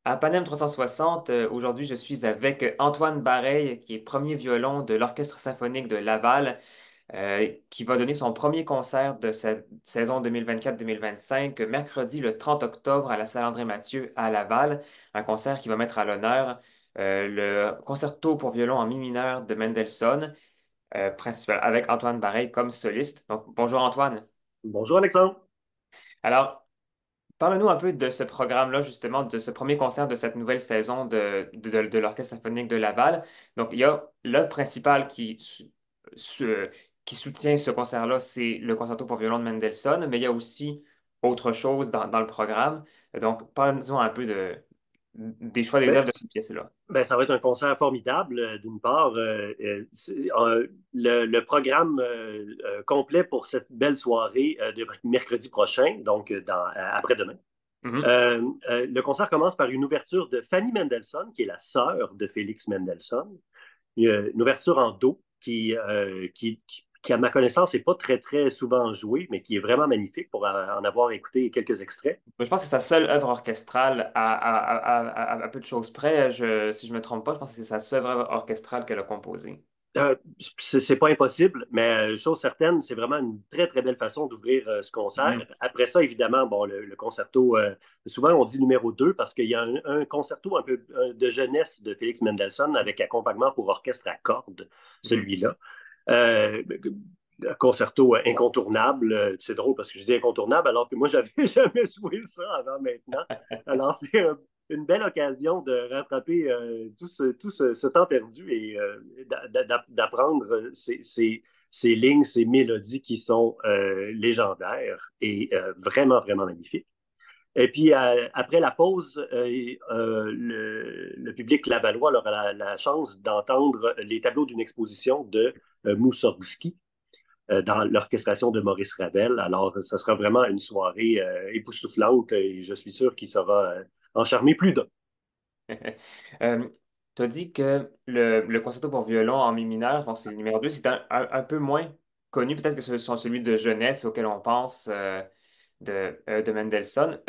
À Panem 360, aujourd'hui, je suis avec Antoine Bareil, qui est premier violon de l'Orchestre symphonique de Laval, qui va donner son premier concert de cette saison 2024-2025, mercredi le 30 octobre à la salle André-Mathieu à Laval. Un concert qui va mettre à l'honneur le concerto pour violon en mi mineur de Mendelssohn, avec Antoine Bareil comme soliste. Donc, bonjour Antoine. Bonjour Alexandre. Alors, parle-nous un peu de ce programme-là, justement, de ce premier concert de cette nouvelle saison de l'Orchestre symphonique de Laval. Donc, il y a l'œuvre principale qui soutient ce concert-là, c'est le concerto pour violon de Mendelssohn, mais il y a aussi autre chose dans le programme. Donc, parle-nous un peu des choix des Ben, œuvres de cette pièce-là. ça va être un concert formidable, d'une part. Le programme complet pour cette belle soirée de mercredi prochain, donc après-demain. Mhm. Le concert commence par une ouverture de Fanny Mendelssohn, qui est la sœur de Félix Mendelssohn. Une ouverture en do qui, à ma connaissance, n'est pas très, très souvent jouée, mais qui est vraiment magnifique pour en avoir écouté quelques extraits. Je pense que c'est sa seule œuvre orchestrale à peu de choses près. Si je ne me trompe pas, je pense que c'est sa seule œuvre orchestrale qu'elle a composée. Euh, c'est pas impossible, mais chose certaine, c'est vraiment une très, très belle façon d'ouvrir ce concert. Mhm. Après ça, évidemment, bon, le concerto, souvent on dit numéro 2 parce qu'il y a un concerto un peu de jeunesse de Félix Mendelssohn avec accompagnement pour orchestre à cordes, Mhm. celui-là. Euh, un concerto incontournable. C'est drôle parce que je dis incontournable alors que moi, j'avais jamais joué ça avant maintenant. Alors, c'est une belle occasion de rattraper ce temps perdu et d'apprendre ces lignes, ces mélodies qui sont légendaires et vraiment, vraiment magnifiques. Et puis, après la pause, le public lavallois aura la chance d'entendre les tableaux d'une exposition de Moussorgsky dans l'orchestration de Maurice Ravel. Alors, ce sera vraiment une soirée époustouflante et je suis sûr qu'il saura en charmer plus d'un. Tu as dit que le concerto pour violon en mi mineur, bon, c'est le numéro 2, c'est un peu moins connu peut-être que celui de jeunesse auquel on pense de Mendelssohn.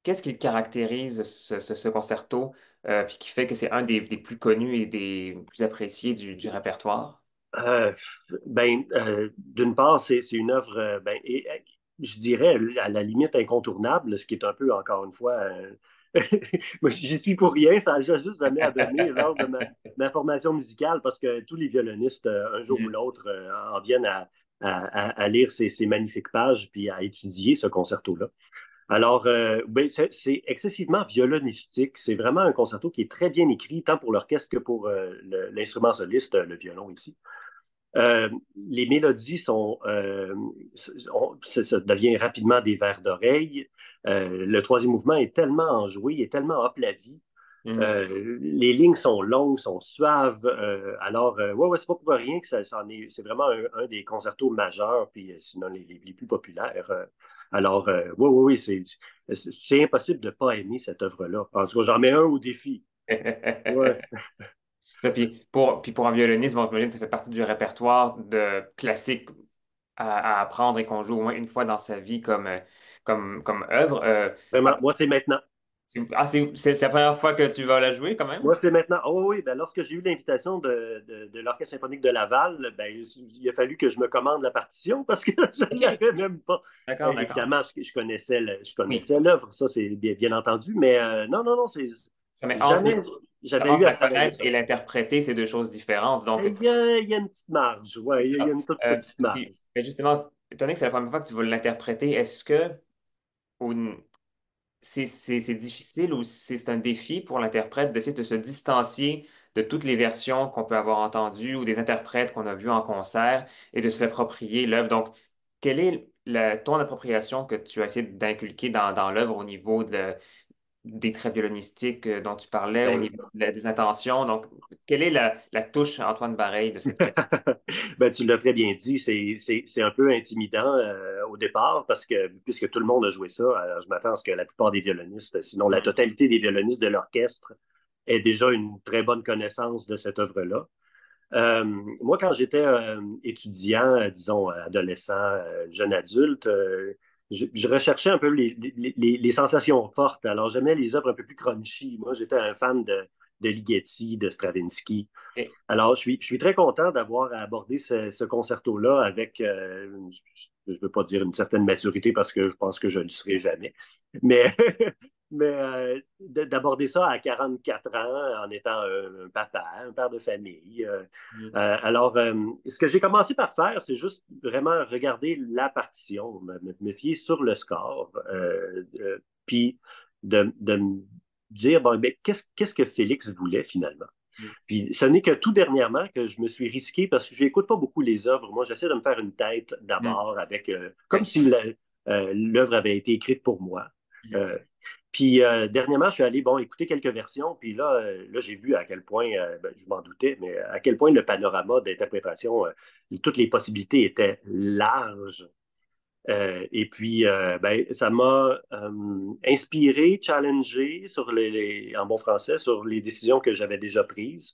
Qu'est-ce qui caractérise ce concerto puis qui fait que c'est un des plus connus et des plus appréciés du répertoire? Euh, D'une part, c'est une œuvre, je dirais, à la limite incontournable, ce qui est un peu, encore une fois, moi, j'y suis pour rien, ça n'a juste jamais à donner lors de ma formation musicale, parce que tous les violonistes, un jour ou Mhm. l'autre, en viennent à lire ces magnifiques pages, puis à étudier ce concerto-là. Alors, c'est excessivement violonistique. C'est vraiment un concerto qui est très bien écrit, tant pour l'orchestre que pour l'instrument soliste, le violon ici. Les mélodies ça devient rapidement des vers d'oreille. Le troisième mouvement est tellement enjoué, est tellement applaudi. Mhm. Les lignes sont longues, sont suaves. Ouais, c'est pas pour rien que c'est vraiment un des concertos majeurs, puis sinon les plus populaires. Oui, c'est impossible de ne pas aimer cette œuvre-là. En tout cas, j'en mets un au défi. Ouais. Ça, puis pour un violoniste, bon, j'imagine que ça fait partie du répertoire de classique à apprendre et qu'on joue au moins une fois dans sa vie comme œuvre. Vraiment, moi, c'est maintenant. C'est la première fois que tu vas la jouer quand même? Moi, c'est maintenant. Oh oui, ben, lorsque j'ai eu l'invitation de l'Orchestre symphonique de Laval, ben, il a fallu que je me commande la partition parce que je ne OK. l'avais même pas. D'accord, d'accord. Évidemment, je connaissais je Oui. connaissais l'œuvre, ça c'est bien entendu, mais non, non, non, c'est Ça met entre, jamais ça, j'avais eu entre à la travailler connaître ça. et l'interpréter, c'est deux choses différentes. Donc, Il y a une petite marge, ouais, c'est il y a ça. une toute petite marge. Mais justement, étant donné que c'est la première fois que tu vas l'interpréter, est-ce que au- c'est difficile ou c'est un défi pour l'interprète d'essayer de se distancier de toutes les versions qu'on peut avoir entendues ou des interprètes qu'on a vus en concert et de se l'approprier l'œuvre? Donc, quelle est ton appropriation que tu as essayé d'inculquer dans l'œuvre au niveau des traits violonistiques dont tu parlais, au Ben, niveau des intentions? Donc, quelle est la touche Antoine Bareil de cette pièce? Ben, tu l'as très bien dit, c'est un peu intimidant au départ parce que puisque tout le monde a joué ça, alors je m'attends à ce que la plupart des violonistes, sinon la Mhm. totalité des violonistes de l'orchestre, aient déjà une très bonne connaissance de cette œuvre-là. Moi, quand j'étais étudiant, disons adolescent, jeune adulte, je recherchais un peu les sensations fortes. Alors, j'aimais les œuvres un peu plus crunchy. Moi, j'étais un fan de Ligeti, de Stravinsky. Et, Alors, je suis très content d'avoir abordé ce concerto-là avec, je ne veux pas dire une certaine maturité parce que je pense que je ne le serai jamais, mais, d'aborder ça à 44 ans en étant un papa, un père de famille. Ce que j'ai commencé par faire, c'est juste vraiment regarder la partition, me fier sur le score, puis de me dire, bon, ben, qu'est-ce que Félix voulait finalement? Puis ce n'est que tout dernièrement que je me suis risqué parce que je n'écoute pas beaucoup les œuvres. Moi, j'essaie de me faire une tête d'abord avec comme ouais. si l'œuvre avait été écrite pour moi. Mhm. Euh, Dernièrement, je suis allé bon écouter quelques versions. Puis là j'ai vu à quel point, ben, je m'en doutais, mais à quel point le panorama d'interprétation, toutes les possibilités étaient larges. Ben, ça m'a inspiré, challengé en bon français, sur les décisions que j'avais déjà prises.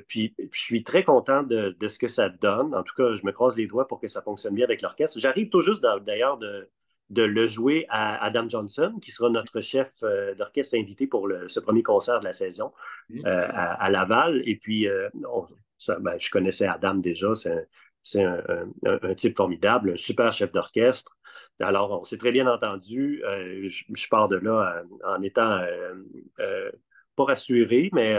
Puis, je suis très content de ce que ça donne. En tout cas, je me croise les doigts pour que ça fonctionne bien avec l'orchestre. J'arrive tout juste d'ailleurs de le jouer à Adam Johnson, qui sera notre chef d'orchestre invité pour ce premier concert de la saison Mhm. à Laval. Et puis, ben, je connaissais Adam déjà. C'est un type formidable, un super chef d'orchestre. Alors, on s'est très bien entendu. Je pars de là en étant euh, pas rassuré, mais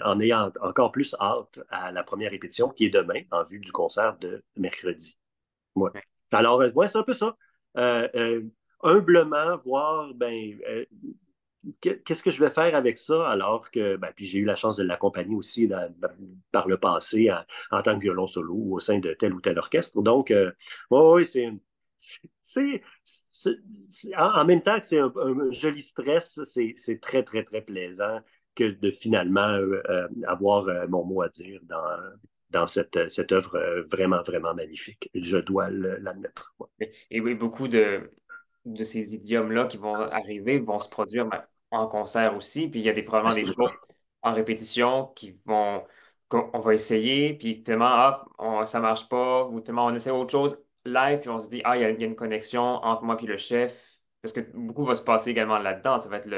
en ayant encore plus hâte à la première répétition qui est demain en vue du concert de mercredi. Ouais. Alors, ouais, c'est un peu ça. Euh, euh, Humblement, voir, ben, qu'est-ce que je vais faire avec ça alors que, ben, puis j'ai eu la chance de l'accompagner aussi par le passé en tant que violon solo au sein de tel ou tel orchestre. Donc, ouais, ouais, c'est, en même temps que c'est un joli stress, c'est très, très, très plaisant que de finalement avoir mon mot à dire dans cette œuvre vraiment, vraiment magnifique. Je dois l'admettre. Ouais. Et oui, beaucoup de ces idiomes-là qui vont arriver vont se produire en concert aussi. Puis il y a probablement des Assurément. choses en répétition qu'on va essayer. Puis tellement, ça marche pas. Ou tellement, on essaie autre chose live. Puis on se dit, il y a une connexion entre moi et le chef. Parce que beaucoup va se passer également là-dedans. Ça va être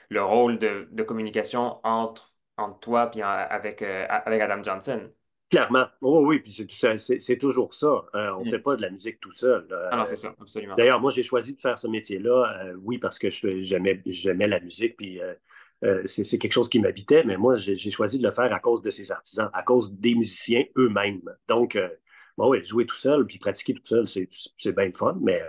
le rôle de communication entre toi et avec Adam Johnson. Clairement. Oh, oui, puis c'est toujours ça. On ne fait Mhm. pas de la musique tout seul. Ah non, c'est ça, absolument. D'ailleurs, moi, j'ai choisi de faire ce métier-là, oui, parce que j'aimais la musique, puis c'est quelque chose qui m'habitait, mais moi, j'ai choisi de le faire à cause de ces artisans, à cause des musiciens eux-mêmes. Donc, bon, oui, jouer tout seul, puis pratiquer tout seul, c'est bien le fun, mais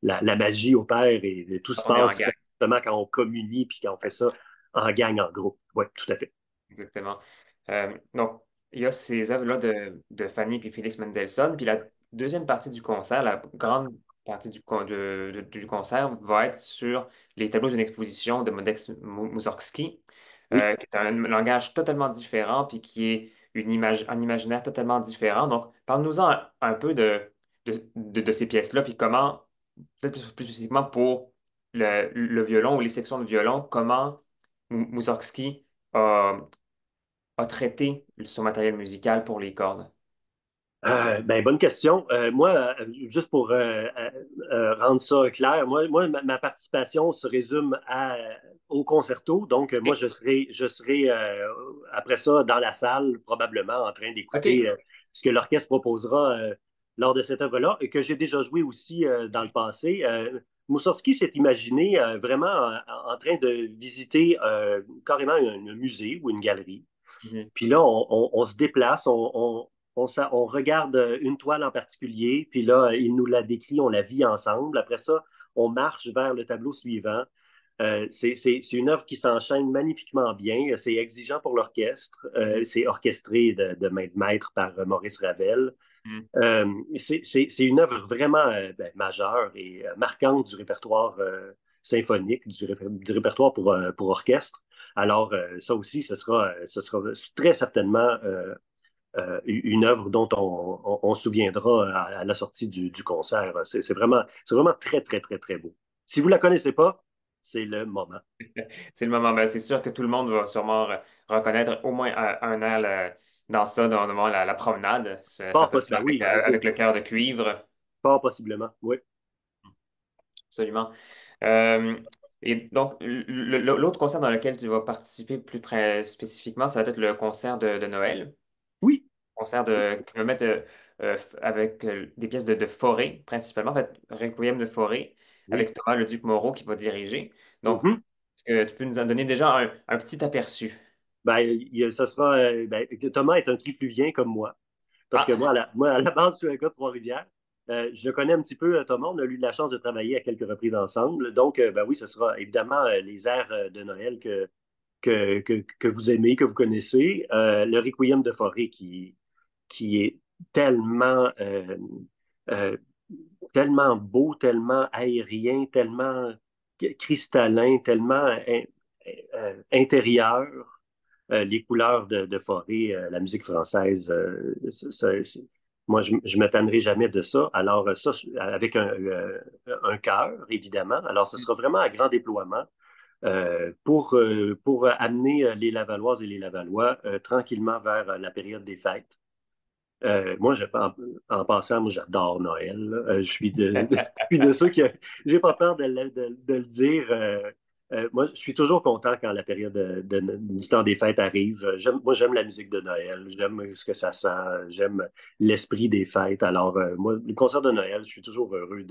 la magie opère et tout se On est en passe gang. exactement quand on communie, puis quand on fait ça en gang, en groupe. Oui, tout à fait. Exactement. Donc, il y a ces œuvres-là de Fanny puis Félix Mendelssohn. Puis la deuxième partie du concert, la grande partie du concert, va être sur les tableaux d'une exposition de Modest Mussorgsky, Oui. qui est un langage totalement différent puis qui est un imaginaire totalement différent. Donc, parle-nous-en un peu de ces pièces-là, puis comment, peut-être plus spécifiquement pour le violon ou les sections de violon, comment Mussorgsky a traité son matériel musical pour les cordes? Ben, bonne question. Moi, juste pour rendre ça clair, ma participation se résume au concerto. Donc, moi, OK. je serai après ça dans la salle, probablement en train d'écouter OK. ce que l'orchestre proposera lors de cette œuvre-là et que j'ai déjà joué aussi dans le passé. Moussorgsky s'est imaginé vraiment en train de visiter carrément un musée ou une galerie. Mhm. Puis là, on se déplace, on regarde une toile en particulier, puis là, il nous la décrit, on la vit ensemble. Après ça, on marche vers le tableau suivant. C'est une œuvre qui s'enchaîne magnifiquement bien. C'est exigeant pour l'orchestre. Mhm. C'est orchestré de main de maître par Maurice Ravel. Mhm. C'est une œuvre vraiment ben, majeure et marquante du répertoire symphonique, du répertoire pour orchestre. Alors, ça aussi, ce sera très certainement une œuvre dont on se souviendra à la sortie du concert. C'est vraiment très, très, très, très beau. Si vous ne la connaissez pas, c'est le moment. C'est le moment. Ben, c'est sûr que tout le monde va sûrement reconnaître au moins un air dans ça, dans la promenade. Ça Fort fait ça possible, ben oui, avec le cœur de cuivre. fort possiblement, oui. Absolument. Euh, et donc, l'autre concert dans lequel tu vas participer spécifiquement, ça va être le concert de Noël. Oui, Concert qui va mettre avec des pièces de Fauré, principalement, en fait, Requiem de Fauré, oui. avec Thomas le Duc Moreau qui va diriger. Donc, Mhm. est-ce que tu peux nous en donner déjà un petit aperçu? Ben, ça sera, ben, Thomas est un trifluvien comme moi. Parce que Ah, moi, à la base, je suis un gars de Trois-Rivières. Je le connais un petit peu, Thomas. On a eu de la chance de travailler à quelques reprises ensemble. Donc, ben oui, ce sera évidemment les airs de Noël que vous aimez, que vous connaissez. Le Requiem de Forêt qui est tellement, euh, tellement beau, tellement aérien, tellement cristallin, tellement intérieur. Les couleurs de Forêt, la musique française, moi, je me tannerai jamais de ça. Alors, ça, avec un chœur, évidemment. Alors, ce sera vraiment à grand déploiement pour amener les Lavalloises et les Lavallois tranquillement vers la période des fêtes. Moi, en passant, moi, j'adore Noël. Là. Je suis de ceux qui. J'ai pas peur de le dire. Moi, je suis toujours content quand la période du temps des fêtes arrive. Moi, j'aime la musique de Noël. J'aime ce que ça sent. J'aime l'esprit des fêtes. Alors, moi, le concert de Noël, je suis toujours heureux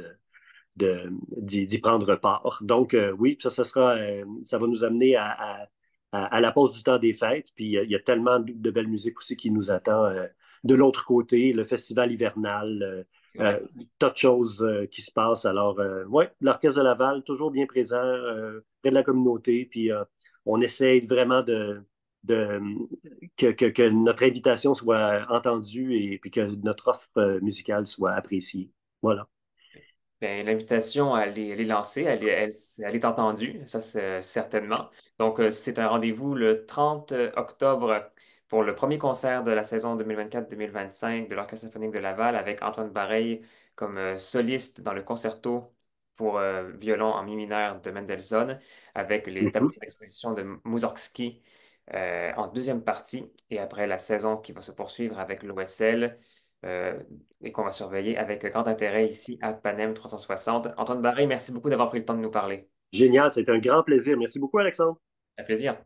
d'y prendre part. Donc, oui, ça va nous amener à la pause du temps des fêtes. Puis, il y a tellement de belles musiques aussi qui nous attend de l'autre côté, le festival hivernal, c'est vrai. tas de choses qui se passent. Alors, ouais, l'Orchestre de Laval, toujours bien présent près de la communauté. Puis, on essaye vraiment de que notre invitation soit entendue et puis que notre offre musicale soit appréciée. Voilà. Ben, l'invitation, elle est lancée, elle est entendue, ça c'est certainement. Donc, c'est un rendez-vous le 30 octobre pour le premier concert de la saison 2024-2025 de l'Orchestre symphonique de Laval avec Antoine Bareil comme soliste dans le concerto pour violon en mi mineur de Mendelssohn avec les Mhm. tableaux d'exposition de Mussorgsky en deuxième partie et après la saison qui va se poursuivre avec l'OSL euh, et qu'on va surveiller avec grand intérêt ici à Panem 360. Antoine Barré, merci beaucoup d'avoir pris le temps de nous parler. Génial, c'est un grand plaisir. Merci beaucoup, Alexandre. Un plaisir.